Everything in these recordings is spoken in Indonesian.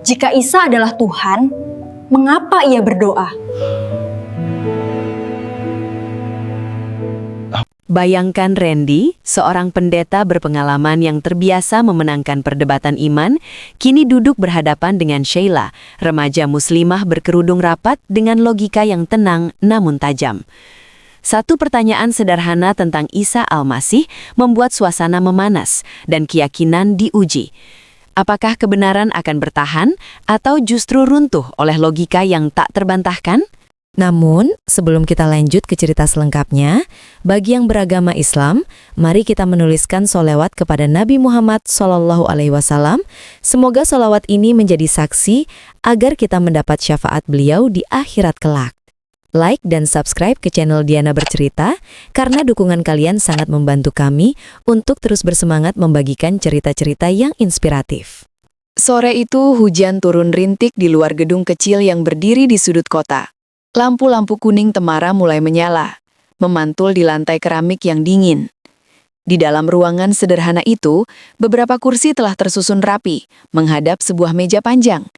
Jika Isa adalah Tuhan, mengapa ia berdoa? Bayangkan Randy, seorang pendeta berpengalaman yang terbiasa memenangkan perdebatan iman, kini duduk berhadapan dengan Sheila, remaja muslimah berkerudung rapat dengan logika yang tenang namun tajam. Satu pertanyaan sederhana tentang Isa Al-Masih membuat suasana memanas dan keyakinan diuji. Apakah kebenaran akan bertahan atau justru runtuh oleh logika yang tak terbantahkan? Namun, sebelum kita lanjut ke cerita selengkapnya, bagi yang beragama Islam, mari kita menuliskan sholawat kepada Nabi Muhammad SAW. Semoga sholawat ini menjadi saksi agar kita mendapat syafaat beliau di akhirat kelak. Like dan subscribe ke channel Diana Bercerita, karena dukungan kalian sangat membantu kami untuk terus bersemangat membagikan cerita-cerita yang inspiratif. Sore itu hujan turun rintik di luar gedung kecil yang berdiri di sudut kota. Lampu-lampu kuning temara mulai menyala, memantul di lantai keramik yang dingin. Di dalam ruangan sederhana itu, beberapa kursi telah tersusun rapi, menghadap sebuah meja panjang.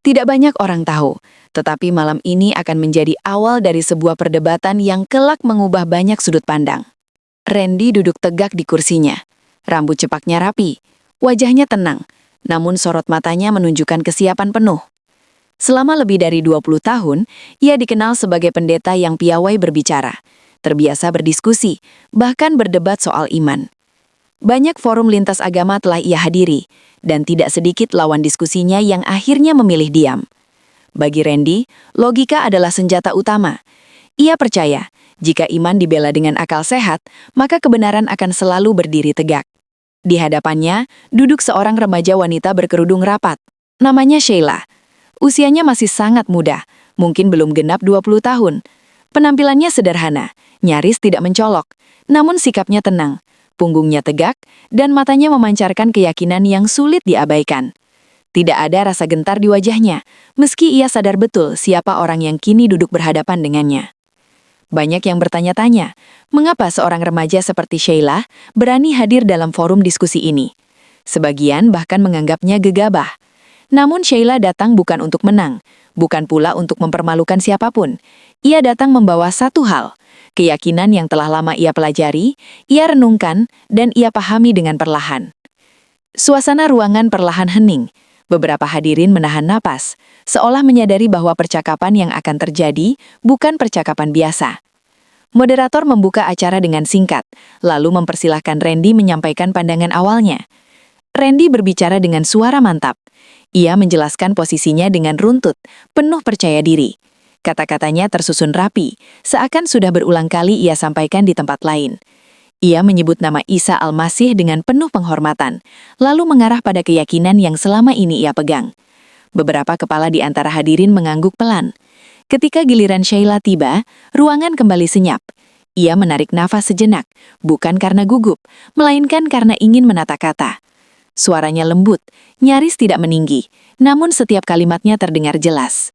Tidak banyak orang tahu, tetapi malam ini akan menjadi awal dari sebuah perdebatan yang kelak mengubah banyak sudut pandang. Randy duduk tegak di kursinya. Rambut cepaknya rapi, wajahnya tenang, namun sorot matanya menunjukkan kesiapan penuh. Selama lebih dari 20 tahun, ia dikenal sebagai pendeta yang piawai berbicara, terbiasa berdiskusi, bahkan berdebat soal iman. Banyak forum lintas agama telah ia hadiri, dan tidak sedikit lawan diskusinya yang akhirnya memilih diam. Bagi Randy, logika adalah senjata utama. Ia percaya, jika iman dibela dengan akal sehat, maka kebenaran akan selalu berdiri tegak. Di hadapannya, duduk seorang remaja wanita berkerudung rapat. Namanya Sheila. Usianya masih sangat muda, mungkin belum genap 20 tahun. Penampilannya sederhana, nyaris tidak mencolok, namun sikapnya tenang, punggungnya tegak, dan matanya memancarkan keyakinan yang sulit diabaikan. Tidak ada rasa gentar di wajahnya, meski ia sadar betul siapa orang yang kini duduk berhadapan dengannya. Banyak yang bertanya-tanya, mengapa seorang remaja seperti Sheila berani hadir dalam forum diskusi ini? Sebagian bahkan menganggapnya gegabah. Namun Sheila datang bukan untuk menang, bukan pula untuk mempermalukan siapapun. Ia datang membawa satu hal, keyakinan yang telah lama ia pelajari, ia renungkan, dan ia pahami dengan perlahan. Suasana ruangan perlahan hening. Beberapa hadirin menahan napas, seolah menyadari bahwa percakapan yang akan terjadi bukan percakapan biasa. Moderator membuka acara dengan singkat, lalu mempersilahkan Randy menyampaikan pandangan awalnya. Randy berbicara dengan suara mantap. Ia menjelaskan posisinya dengan runtut, penuh percaya diri. Kata-katanya tersusun rapi, seakan sudah berulang kali ia sampaikan di tempat lain. Ia menyebut nama Isa Al-Masih dengan penuh penghormatan, lalu mengarah pada keyakinan yang selama ini ia pegang. Beberapa kepala di antara hadirin mengangguk pelan. Ketika giliran Sheila tiba, ruangan kembali senyap. Ia menarik nafas sejenak, bukan karena gugup, melainkan karena ingin menata kata. Suaranya lembut, nyaris tidak meninggi, namun setiap kalimatnya terdengar jelas.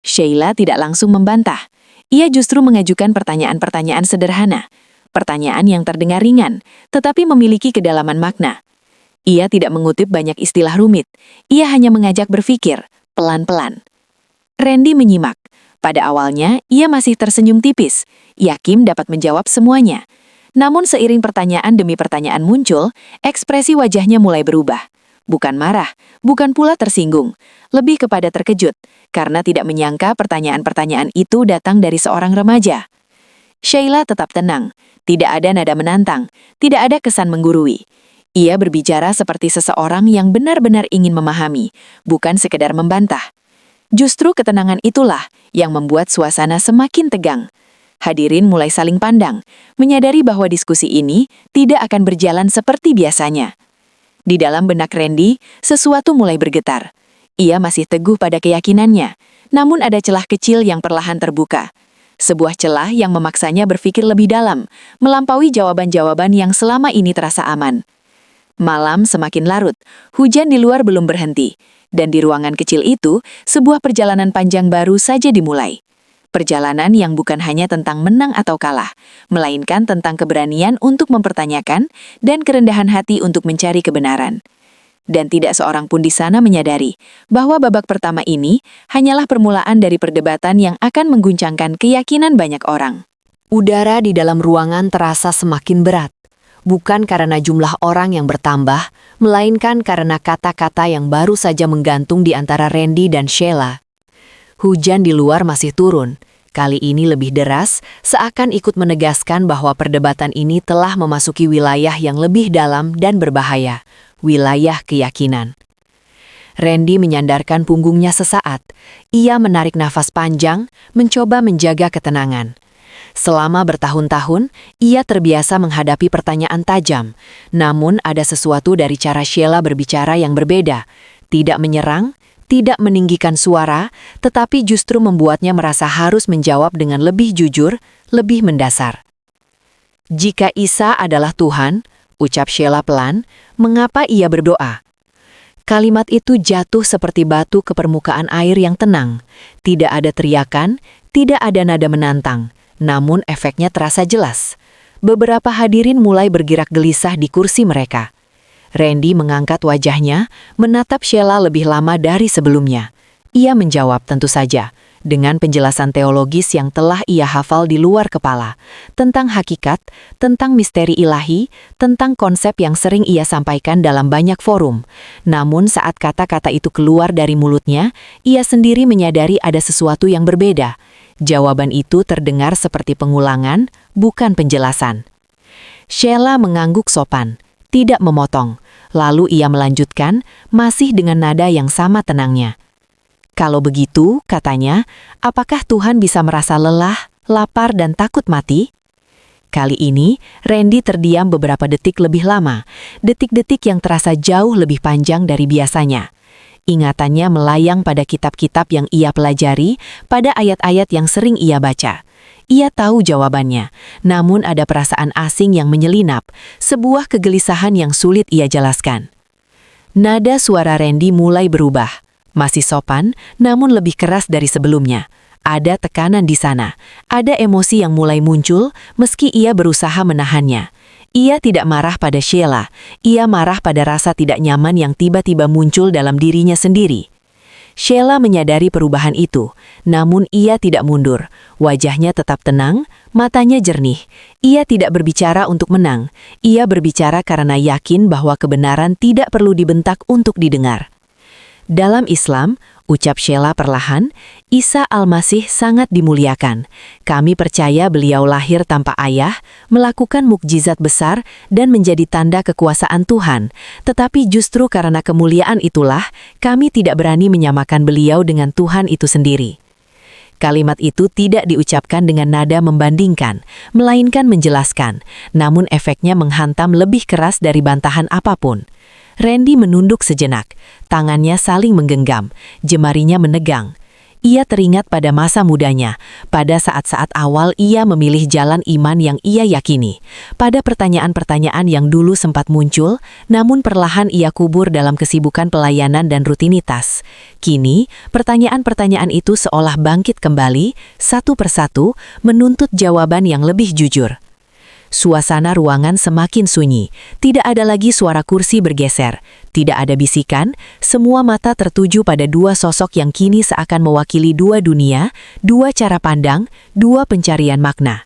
Sheila tidak langsung membantah. Ia justru mengajukan pertanyaan-pertanyaan sederhana. Pertanyaan yang terdengar ringan, tetapi memiliki kedalaman makna. Ia tidak mengutip banyak istilah rumit. Ia hanya mengajak berpikir, pelan-pelan. Randy menyimak. Pada awalnya, ia masih tersenyum tipis, yakin dapat menjawab semuanya. Namun seiring pertanyaan demi pertanyaan muncul, ekspresi wajahnya mulai berubah. Bukan marah, bukan pula tersinggung, lebih kepada terkejut, karena tidak menyangka pertanyaan-pertanyaan itu datang dari seorang remaja. Sheila tetap tenang, tidak ada nada menantang, tidak ada kesan menggurui. Ia berbicara seperti seseorang yang benar-benar ingin memahami, bukan sekedar membantah. Justru ketenangan itulah yang membuat suasana semakin tegang. Hadirin mulai saling pandang, menyadari bahwa diskusi ini tidak akan berjalan seperti biasanya. Di dalam benak Randy, sesuatu mulai bergetar. Ia masih teguh pada keyakinannya, namun ada celah kecil yang perlahan terbuka. Sebuah celah yang memaksanya berpikir lebih dalam, melampaui jawaban-jawaban yang selama ini terasa aman. Malam semakin larut, hujan di luar belum berhenti, dan di ruangan kecil itu, sebuah perjalanan panjang baru saja dimulai. Perjalanan yang bukan hanya tentang menang atau kalah, melainkan tentang keberanian untuk mempertanyakan dan kerendahan hati untuk mencari kebenaran. Dan tidak seorang pun di sana menyadari bahwa babak pertama ini hanyalah permulaan dari perdebatan yang akan mengguncangkan keyakinan banyak orang. Udara di dalam ruangan terasa semakin berat. Bukan karena jumlah orang yang bertambah, melainkan karena kata-kata yang baru saja menggantung di antara Randy dan Sheila. Hujan di luar masih turun. Kali ini lebih deras, seakan ikut menegaskan bahwa perdebatan ini telah memasuki wilayah yang lebih dalam dan berbahaya, wilayah keyakinan. Randy menyandarkan punggungnya sesaat. Ia menarik nafas panjang, mencoba menjaga ketenangan. Selama bertahun-tahun, ia terbiasa menghadapi pertanyaan tajam. Namun ada sesuatu dari cara Sheila berbicara yang berbeda. Tidak menyerang, tidak meninggikan suara, tetapi justru membuatnya merasa harus menjawab dengan lebih jujur, lebih mendasar. Jika Isa adalah Tuhan, ucap Sheila pelan, mengapa ia berdoa? Kalimat itu jatuh seperti batu ke permukaan air yang tenang. Tidak ada teriakan, tidak ada nada menantang. Namun efeknya terasa jelas. Beberapa hadirin mulai bergerak gelisah di kursi mereka. Randy mengangkat wajahnya, menatap Sheila lebih lama dari sebelumnya. Ia menjawab tentu saja, dengan penjelasan teologis yang telah ia hafal di luar kepala, tentang hakikat, tentang misteri ilahi, tentang konsep yang sering ia sampaikan dalam banyak forum. Namun saat kata-kata itu keluar dari mulutnya, ia sendiri menyadari ada sesuatu yang berbeda. Jawaban itu terdengar seperti pengulangan, bukan penjelasan. Sheila mengangguk sopan, tidak memotong. Lalu ia melanjutkan, masih dengan nada yang sama tenangnya. Kalau begitu, katanya, apakah Tuhan bisa merasa lelah, lapar dan takut mati? Kali ini, Randy terdiam beberapa detik lebih lama, detik-detik yang terasa jauh lebih panjang dari biasanya. Ingatannya melayang pada kitab-kitab yang ia pelajari, pada ayat-ayat yang sering ia baca. Ia tahu jawabannya, namun ada perasaan asing yang menyelinap, sebuah kegelisahan yang sulit ia jelaskan. Nada suara Randy mulai berubah. Masih sopan, namun lebih keras dari sebelumnya. Ada tekanan di sana, ada emosi yang mulai muncul, meski ia berusaha menahannya. Ia tidak marah pada Sheila, ia marah pada rasa tidak nyaman yang tiba-tiba muncul dalam dirinya sendiri. Sheila menyadari perubahan itu, namun ia tidak mundur. Wajahnya tetap tenang, matanya jernih. Ia tidak berbicara untuk menang, ia berbicara karena yakin bahwa kebenaran tidak perlu dibentak untuk didengar. Dalam Islam, ucap Sheila perlahan, Isa Al-Masih sangat dimuliakan. Kami percaya beliau lahir tanpa ayah, melakukan mukjizat besar, dan menjadi tanda kekuasaan Tuhan. Tetapi justru karena kemuliaan itulah, kami tidak berani menyamakan beliau dengan Tuhan itu sendiri. Kalimat itu tidak diucapkan dengan nada membandingkan, melainkan menjelaskan, namun efeknya menghantam lebih keras dari bantahan apapun. Randy menunduk sejenak, tangannya saling menggenggam, jemarinya menegang. Ia teringat pada masa mudanya, pada saat-saat awal ia memilih jalan iman yang ia yakini, pada pertanyaan-pertanyaan yang dulu sempat muncul, namun perlahan ia kubur dalam kesibukan pelayanan dan rutinitas. Kini, pertanyaan-pertanyaan itu seolah bangkit kembali, satu persatu, menuntut jawaban yang lebih jujur. Suasana ruangan semakin sunyi, tidak ada lagi suara kursi bergeser, tidak ada bisikan, semua mata tertuju pada dua sosok yang kini seakan mewakili dua dunia, dua cara pandang, dua pencarian makna.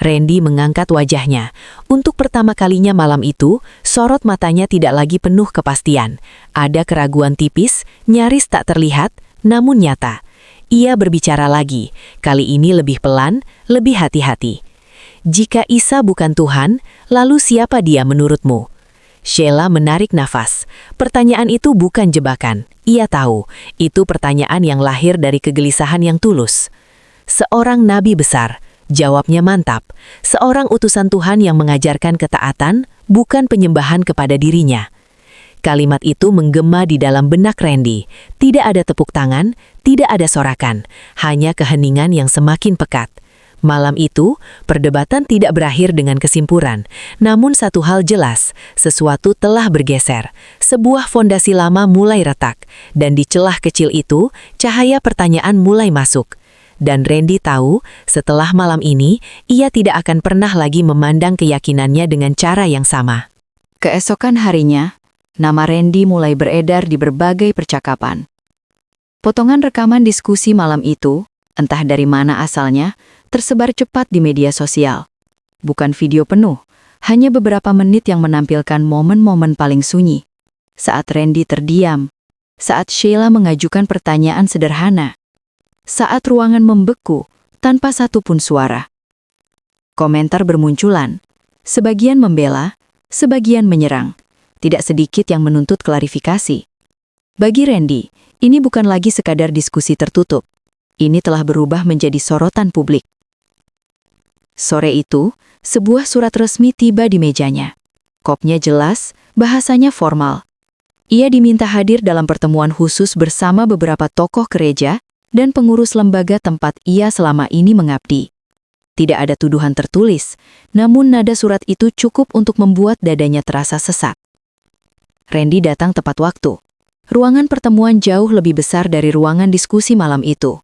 Randy mengangkat wajahnya. Untuk pertama kalinya malam itu, sorot matanya tidak lagi penuh kepastian. Ada keraguan tipis, nyaris tak terlihat, namun nyata. Ia berbicara lagi, kali ini lebih pelan, lebih hati-hati. Jika Isa bukan Tuhan, lalu siapa dia menurutmu? Sheila menarik nafas. Pertanyaan itu bukan jebakan. Ia tahu, itu pertanyaan yang lahir dari kegelisahan yang tulus. Seorang nabi besar, jawabnya mantap. Seorang utusan Tuhan yang mengajarkan ketaatan, bukan penyembahan kepada dirinya. Kalimat itu menggema di dalam benak Randy. Tidak ada tepuk tangan, tidak ada sorakan, hanya keheningan yang semakin pekat. Malam itu, perdebatan tidak berakhir dengan kesimpulan. Namun satu hal jelas, sesuatu telah bergeser. Sebuah fondasi lama mulai retak. Dan di celah kecil itu, cahaya pertanyaan mulai masuk. Dan Randy tahu, setelah malam ini, ia tidak akan pernah lagi memandang keyakinannya dengan cara yang sama. Keesokan harinya, Nama Randy mulai beredar di berbagai percakapan. Potongan rekaman diskusi malam itu, entah dari mana asalnya, tersebar cepat di media sosial. Bukan video penuh, hanya beberapa menit yang menampilkan momen-momen paling sunyi. Saat Randy terdiam, saat Sheila mengajukan pertanyaan sederhana, saat ruangan membeku tanpa satupun suara. Komentar bermunculan, sebagian membela, sebagian menyerang. Tidak sedikit yang menuntut klarifikasi. Bagi Randy, ini bukan lagi sekadar diskusi tertutup. Ini telah berubah menjadi sorotan publik. Sore itu, sebuah surat resmi tiba di mejanya. Kopnya jelas, bahasanya formal. Ia diminta hadir dalam pertemuan khusus bersama beberapa tokoh gereja dan pengurus lembaga tempat ia selama ini mengabdi. Tidak ada tuduhan tertulis, namun nada surat itu cukup untuk membuat dadanya terasa sesak. Randy datang tepat waktu. Ruangan pertemuan jauh lebih besar dari ruangan diskusi malam itu.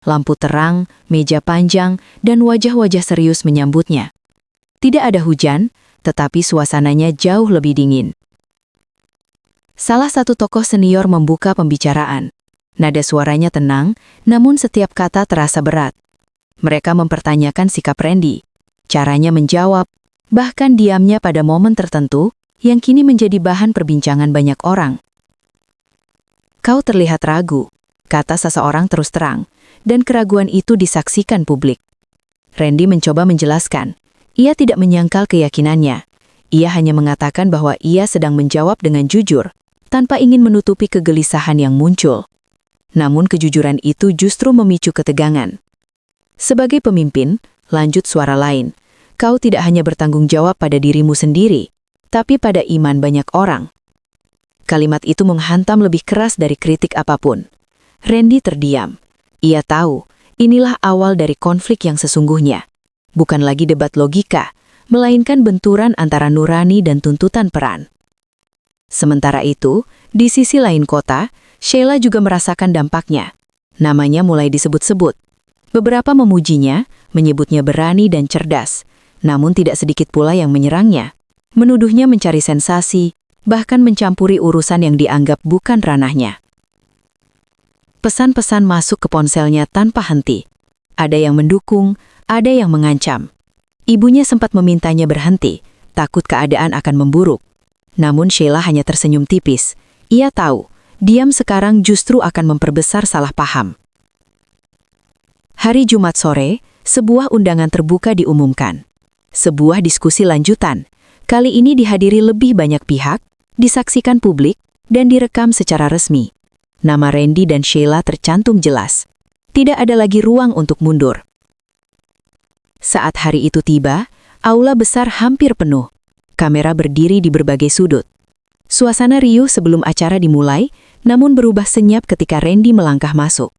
Lampu terang, meja panjang, dan wajah-wajah serius menyambutnya. Tidak ada hujan, tetapi suasananya jauh lebih dingin. Salah satu tokoh senior membuka pembicaraan. Nada suaranya tenang, namun setiap kata terasa berat. Mereka mempertanyakan sikap Randy, caranya menjawab, bahkan diamnya pada momen tertentu, yang kini menjadi bahan perbincangan banyak orang. Kau terlihat ragu, kata seseorang terus terang, dan keraguan itu disaksikan publik. Randy mencoba menjelaskan, ia tidak menyangkal keyakinannya. Ia hanya mengatakan bahwa ia sedang menjawab dengan jujur, tanpa ingin menutupi kegelisahan yang muncul. Namun kejujuran itu justru memicu ketegangan. Sebagai pemimpin, lanjut suara lain, kau tidak hanya bertanggung jawab pada dirimu sendiri, tapi pada iman banyak orang. Kalimat itu menghantam lebih keras dari kritik apapun. Randy terdiam. Ia tahu, inilah awal dari konflik yang sesungguhnya. Bukan lagi debat logika, melainkan benturan antara nurani dan tuntutan peran. Sementara itu, di sisi lain kota, Sheila juga merasakan dampaknya. Namanya mulai disebut-sebut. Beberapa memujinya, menyebutnya berani dan cerdas, namun tidak sedikit pula yang menyerangnya. Menuduhnya mencari sensasi, bahkan mencampuri urusan yang dianggap bukan ranahnya. Pesan-pesan masuk ke ponselnya tanpa henti. Ada yang mendukung, ada yang mengancam. Ibunya sempat memintanya berhenti, takut keadaan akan memburuk. Namun Sheila hanya tersenyum tipis. Ia tahu, diam sekarang justru akan memperbesar salah paham. Hari Jumat sore, sebuah undangan terbuka diumumkan. Sebuah diskusi lanjutan. Kali ini dihadiri lebih banyak pihak, disaksikan publik, dan direkam secara resmi. Nama Randy dan Sheila tercantum jelas. Tidak ada lagi ruang untuk mundur. Saat hari itu tiba, aula besar hampir penuh. Kamera berdiri di berbagai sudut. Suasana riuh sebelum acara dimulai, namun berubah senyap ketika Randy melangkah masuk.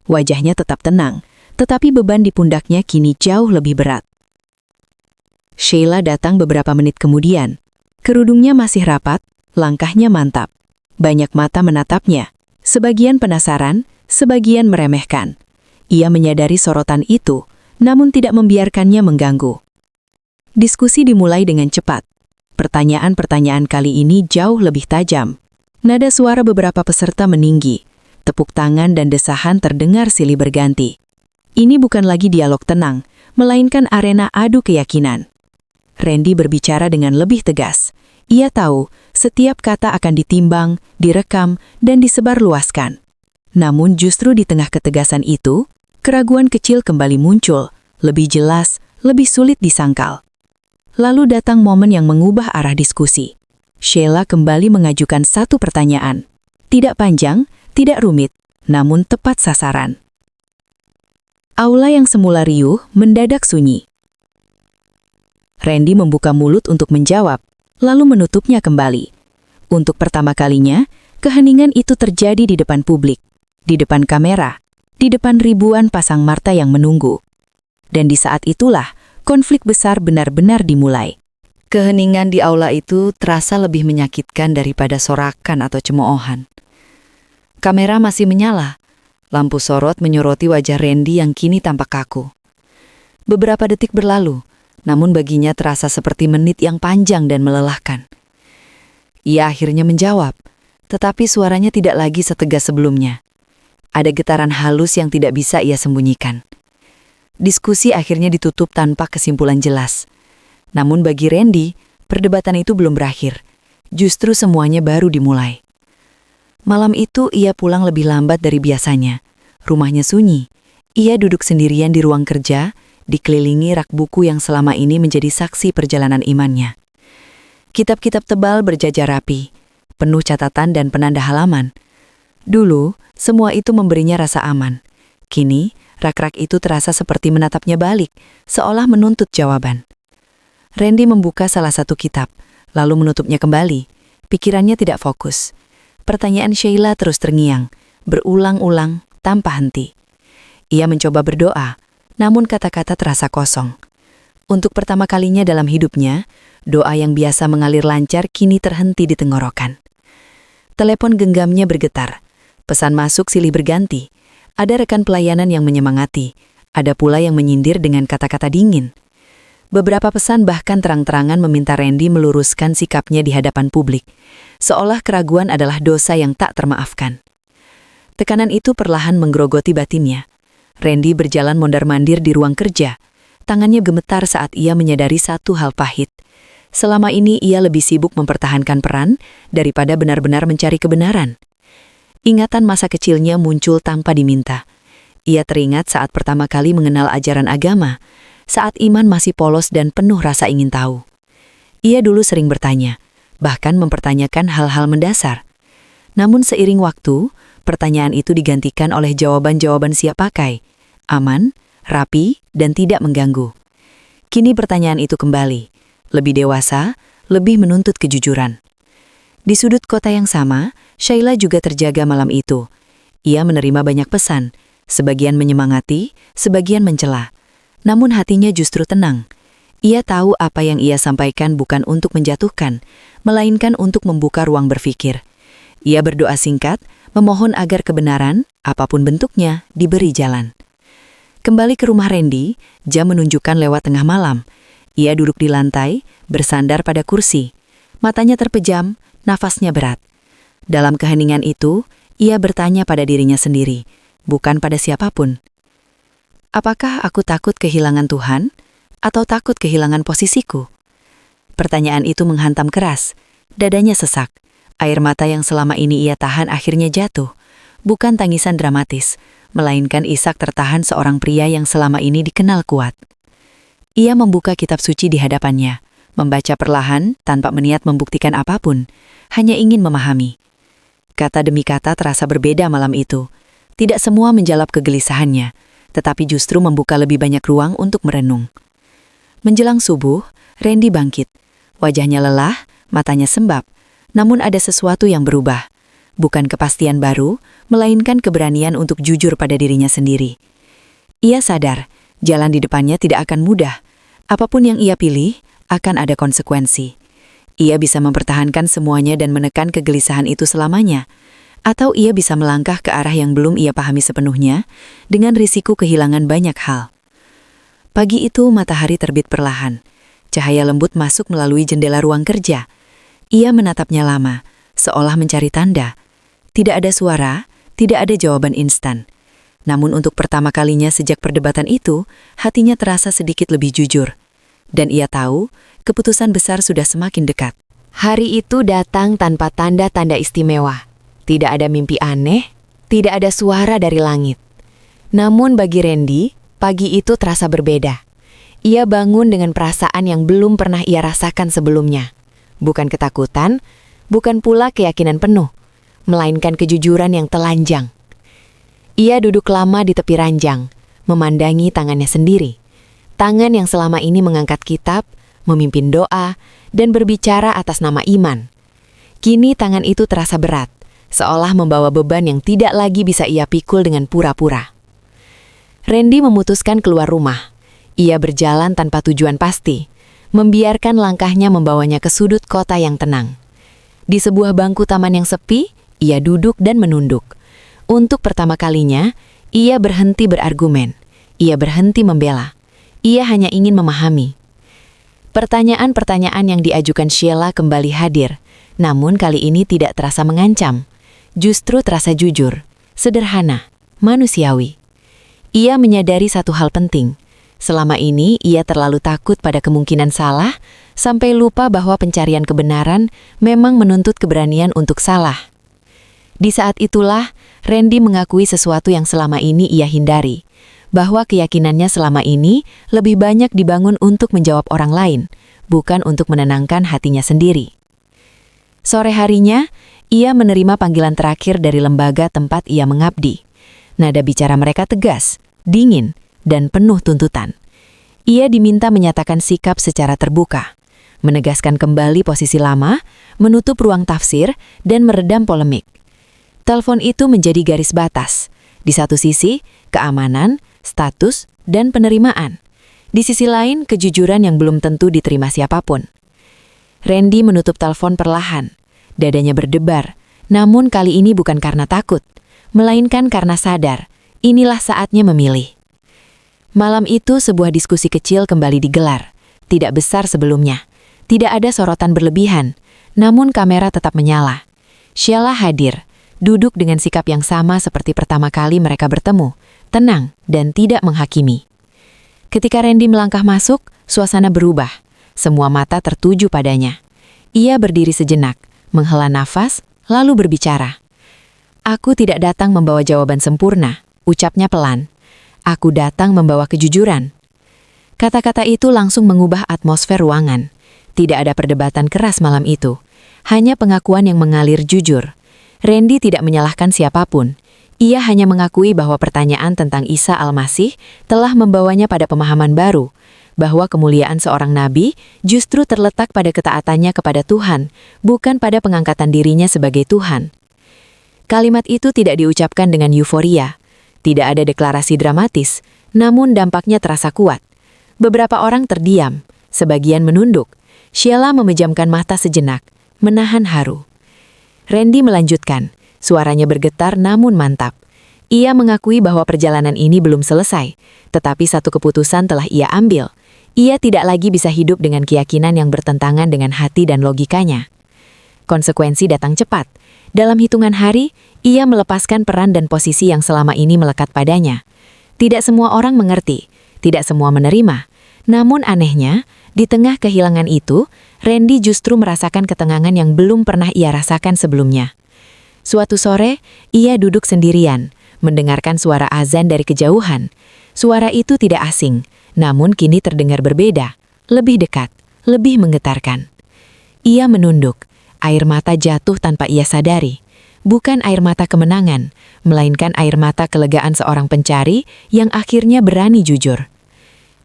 Wajahnya tetap tenang, tetapi beban di pundaknya kini jauh lebih berat. Sheila datang beberapa menit kemudian. Kerudungnya masih rapat, langkahnya mantap. Banyak mata menatapnya. Sebagian penasaran, sebagian meremehkan. Ia menyadari sorotan itu, namun tidak membiarkannya mengganggu. Diskusi dimulai dengan cepat. Pertanyaan-pertanyaan kali ini jauh lebih tajam. Nada suara beberapa peserta meninggi. Tepuk tangan dan desahan terdengar silih berganti. Ini bukan lagi dialog tenang, melainkan arena adu keyakinan. Randy berbicara dengan lebih tegas. Ia tahu, setiap kata akan ditimbang, direkam, dan disebarluaskan. Namun justru di tengah ketegasan itu, keraguan kecil kembali muncul, lebih jelas, lebih sulit disangkal. Lalu datang momen yang mengubah arah diskusi. Sheila kembali mengajukan satu pertanyaan. Tidak panjang, tidak rumit, namun tepat sasaran. Aula yang semula riuh mendadak sunyi. Randy membuka mulut untuk menjawab, lalu menutupnya kembali. Untuk pertama kalinya, keheningan itu terjadi di depan publik, di depan kamera, di depan ribuan pasang mata yang menunggu. Dan di saat itulah, konflik besar benar-benar dimulai. Keheningan di aula itu terasa lebih menyakitkan daripada sorakan atau cemoohan. Kamera masih menyala. Lampu sorot menyoroti wajah Randy yang kini tampak kaku. Beberapa detik berlalu, namun baginya terasa seperti menit yang panjang dan melelahkan. Ia akhirnya menjawab, tetapi suaranya tidak lagi setegas sebelumnya. Ada getaran halus yang tidak bisa ia sembunyikan. Diskusi akhirnya ditutup tanpa kesimpulan jelas. Namun bagi Randy, perdebatan itu belum berakhir. Justru semuanya baru dimulai. Malam itu ia pulang lebih lambat dari biasanya. Rumahnya sunyi. Ia duduk sendirian di ruang kerja, dikelilingi rak buku yang selama ini menjadi saksi perjalanan imannya. Kitab-kitab tebal berjajar rapi, penuh catatan dan penanda halaman. Dulu, semua itu memberinya rasa aman. Kini, rak-rak itu terasa seperti menatapnya balik, seolah menuntut jawaban. Randy membuka salah satu kitab, lalu menutupnya kembali. Pikirannya tidak fokus. Pertanyaan Sheila terus terngiang, berulang-ulang, tanpa henti. Ia mencoba berdoa, namun kata-kata terasa kosong. Untuk pertama kalinya dalam hidupnya, doa yang biasa mengalir lancar kini terhenti di tenggorokan. Telepon genggamnya bergetar. Pesan masuk silih berganti. Ada rekan pelayanan yang menyemangati. Ada pula yang menyindir dengan kata-kata dingin. Beberapa pesan bahkan terang-terangan meminta Randy meluruskan sikapnya di hadapan publik. Seolah keraguan adalah dosa yang tak termaafkan. Tekanan itu perlahan menggerogoti batinnya. Randy berjalan mondar-mandir di ruang kerja. Tangannya gemetar saat ia menyadari satu hal pahit. Selama ini ia lebih sibuk mempertahankan peran daripada benar-benar mencari kebenaran. Ingatan masa kecilnya muncul tanpa diminta. Ia teringat saat pertama kali mengenal ajaran agama, saat iman masih polos dan penuh rasa ingin tahu. Ia dulu sering bertanya, bahkan mempertanyakan hal-hal mendasar. Namun seiring waktu, pertanyaan itu digantikan oleh jawaban-jawaban siap pakai, aman, rapi, dan tidak mengganggu. Kini pertanyaan itu kembali, lebih dewasa, lebih menuntut kejujuran. Di sudut kota yang sama, Sheila juga terjaga malam itu. Ia menerima banyak pesan, sebagian menyemangati, sebagian mencela. Namun hatinya justru tenang. Ia tahu apa yang ia sampaikan bukan untuk menjatuhkan, melainkan untuk membuka ruang berpikir. Ia berdoa singkat, memohon agar kebenaran, apapun bentuknya, diberi jalan. Kembali ke rumah Randy, jam menunjukkan lewat tengah malam. Ia duduk di lantai, bersandar pada kursi. Matanya terpejam, nafasnya berat. Dalam keheningan itu, ia bertanya pada dirinya sendiri, bukan pada siapapun. Apakah aku takut kehilangan Tuhan, atau takut kehilangan posisiku? Pertanyaan itu menghantam keras, dadanya sesak. Air mata yang selama ini ia tahan akhirnya jatuh, bukan tangisan dramatis, melainkan isak tertahan seorang pria yang selama ini dikenal kuat. Ia membuka kitab suci di hadapannya, membaca perlahan tanpa berniat membuktikan apapun, hanya ingin memahami. Kata demi kata terasa berbeda malam itu. Tidak semua menjawab kegelisahannya, tetapi justru membuka lebih banyak ruang untuk merenung. Menjelang subuh, Randy bangkit. Wajahnya lelah, matanya sembab, namun ada sesuatu yang berubah. Bukan kepastian baru, melainkan keberanian untuk jujur pada dirinya sendiri. Ia sadar, jalan di depannya tidak akan mudah. Apapun yang ia pilih, akan ada konsekuensi. Ia bisa mempertahankan semuanya dan menekan kegelisahan itu selamanya. Atau ia bisa melangkah ke arah yang belum ia pahami sepenuhnya, dengan risiko kehilangan banyak hal. Pagi itu matahari terbit perlahan. Cahaya lembut masuk melalui jendela ruang kerja. Ia menatapnya lama, seolah mencari tanda. Tidak ada suara, tidak ada jawaban instan. Namun untuk pertama kalinya sejak perdebatan itu, hatinya terasa sedikit lebih jujur. Dan ia tahu, keputusan besar sudah semakin dekat. Hari itu datang tanpa tanda-tanda istimewa. Tidak ada mimpi aneh, tidak ada suara dari langit. Namun bagi Randy, pagi itu terasa berbeda. Ia bangun dengan perasaan yang belum pernah ia rasakan sebelumnya. Bukan ketakutan, bukan pula keyakinan penuh, melainkan kejujuran yang telanjang. Ia duduk lama di tepi ranjang, memandangi tangannya sendiri. Tangan yang selama ini mengangkat kitab, memimpin doa, dan berbicara atas nama iman. Kini tangan itu terasa berat, seolah membawa beban yang tidak lagi bisa ia pikul dengan pura-pura. Randy memutuskan keluar rumah. Ia berjalan tanpa tujuan pasti, membiarkan langkahnya membawanya ke sudut kota yang tenang. Di sebuah bangku taman yang sepi, ia duduk dan menunduk. Untuk pertama kalinya, ia berhenti berargumen. Ia berhenti membela. Ia hanya ingin memahami. Pertanyaan-pertanyaan yang diajukan Sheila kembali hadir, Namun kali ini tidak terasa mengancam. Justru terasa jujur, sederhana, manusiawi. Ia menyadari satu hal penting. Selama ini ia terlalu takut pada kemungkinan salah, sampai lupa bahwa pencarian kebenaran memang menuntut keberanian untuk salah. Di saat itulah, Randy mengakui sesuatu yang selama ini ia hindari, bahwa keyakinannya selama ini lebih banyak dibangun untuk menjawab orang lain, bukan untuk menenangkan hatinya sendiri. Sore harinya, ia menerima panggilan terakhir dari lembaga tempat ia mengabdi. Nada bicara mereka tegas, dingin, dan penuh tuntutan. Ia diminta menyatakan sikap secara terbuka, menegaskan kembali posisi lama, menutup ruang tafsir, dan meredam polemik. Telepon itu menjadi garis batas. Di satu sisi, keamanan, status, dan penerimaan. Di sisi lain, kejujuran yang belum tentu diterima siapapun. Randy menutup telepon perlahan. Dadanya berdebar, namun kali ini bukan karena takut, melainkan karena sadar, inilah saatnya memilih. Malam itu sebuah diskusi kecil kembali digelar. Tidak besar sebelumnya. Tidak ada sorotan berlebihan, namun kamera tetap menyala. Sheila hadir, duduk dengan sikap yang sama seperti pertama kali mereka bertemu, tenang dan tidak menghakimi. Ketika Randy melangkah masuk, suasana berubah. Semua mata tertuju padanya. Ia berdiri sejenak, menghela nafas, lalu berbicara. "Aku tidak datang membawa jawaban sempurna," ucapnya pelan. "Aku datang membawa kejujuran." Kata-kata itu langsung mengubah atmosfer ruangan. Tidak ada perdebatan keras malam itu, hanya pengakuan yang mengalir jujur. Randy tidak menyalahkan siapapun. Ia hanya mengakui bahwa pertanyaan tentang Isa Al-Masih telah membawanya pada pemahaman baru, bahwa kemuliaan seorang nabi justru terletak pada ketaatannya kepada Tuhan, bukan pada pengangkatan dirinya sebagai Tuhan. Kalimat itu tidak diucapkan dengan euforia. Tidak ada deklarasi dramatis, namun dampaknya terasa kuat. Beberapa orang terdiam, sebagian menunduk. Sheila memejamkan mata sejenak, menahan haru. Randy melanjutkan, suaranya bergetar namun mantap. Ia mengakui bahwa perjalanan ini belum selesai, tetapi satu keputusan telah ia ambil. Ia tidak lagi bisa hidup dengan keyakinan yang bertentangan dengan hati dan logikanya. Konsekuensi datang cepat. Dalam hitungan hari, ia melepaskan peran dan posisi yang selama ini melekat padanya. Tidak semua orang mengerti, tidak semua menerima. Namun anehnya, di tengah kehilangan itu, Randy justru merasakan ketenangan yang belum pernah ia rasakan sebelumnya. Suatu sore, ia duduk sendirian, mendengarkan suara azan dari kejauhan. Suara itu tidak asing, namun kini terdengar berbeda, lebih dekat, lebih menggetarkan. Ia menunduk, air mata jatuh tanpa ia sadari. Bukan air mata kemenangan, melainkan air mata kelegaan seorang pencari yang akhirnya berani jujur.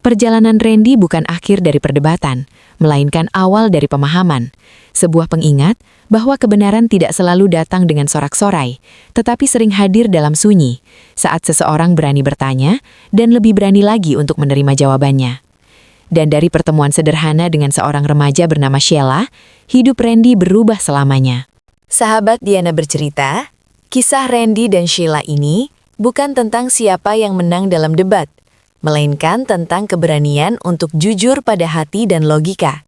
Perjalanan Randy bukan akhir dari perdebatan, melainkan awal dari pemahaman. Sebuah pengingat bahwa kebenaran tidak selalu datang dengan sorak-sorai, tetapi sering hadir dalam sunyi, saat seseorang berani bertanya dan lebih berani lagi untuk menerima jawabannya. Dan dari pertemuan sederhana dengan seorang remaja bernama Sheila, hidup Randy berubah selamanya. Sahabat Diana bercerita, kisah Randy dan Sheila ini bukan tentang siapa yang menang dalam debat, melainkan tentang keberanian untuk jujur pada hati dan logika.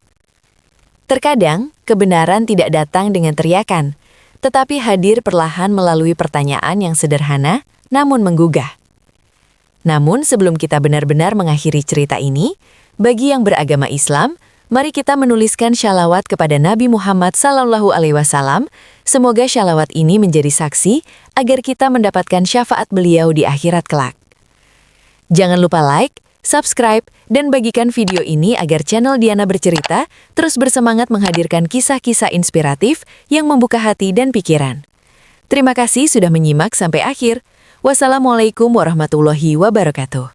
Terkadang, kebenaran tidak datang dengan teriakan, tetapi hadir perlahan melalui pertanyaan yang sederhana namun menggugah. Namun sebelum kita benar-benar mengakhiri cerita ini, bagi yang beragama Islam, mari kita menuliskan shalawat kepada Nabi Muhammad SAW. Semoga shalawat ini menjadi saksi agar kita mendapatkan syafaat beliau di akhirat kelak. Jangan lupa like, subscribe, dan bagikan video ini agar channel Diana Bercerita terus bersemangat menghadirkan kisah-kisah inspiratif yang membuka hati dan pikiran. Terima kasih sudah menyimak sampai akhir. Wassalamualaikum warahmatullahi wabarakatuh.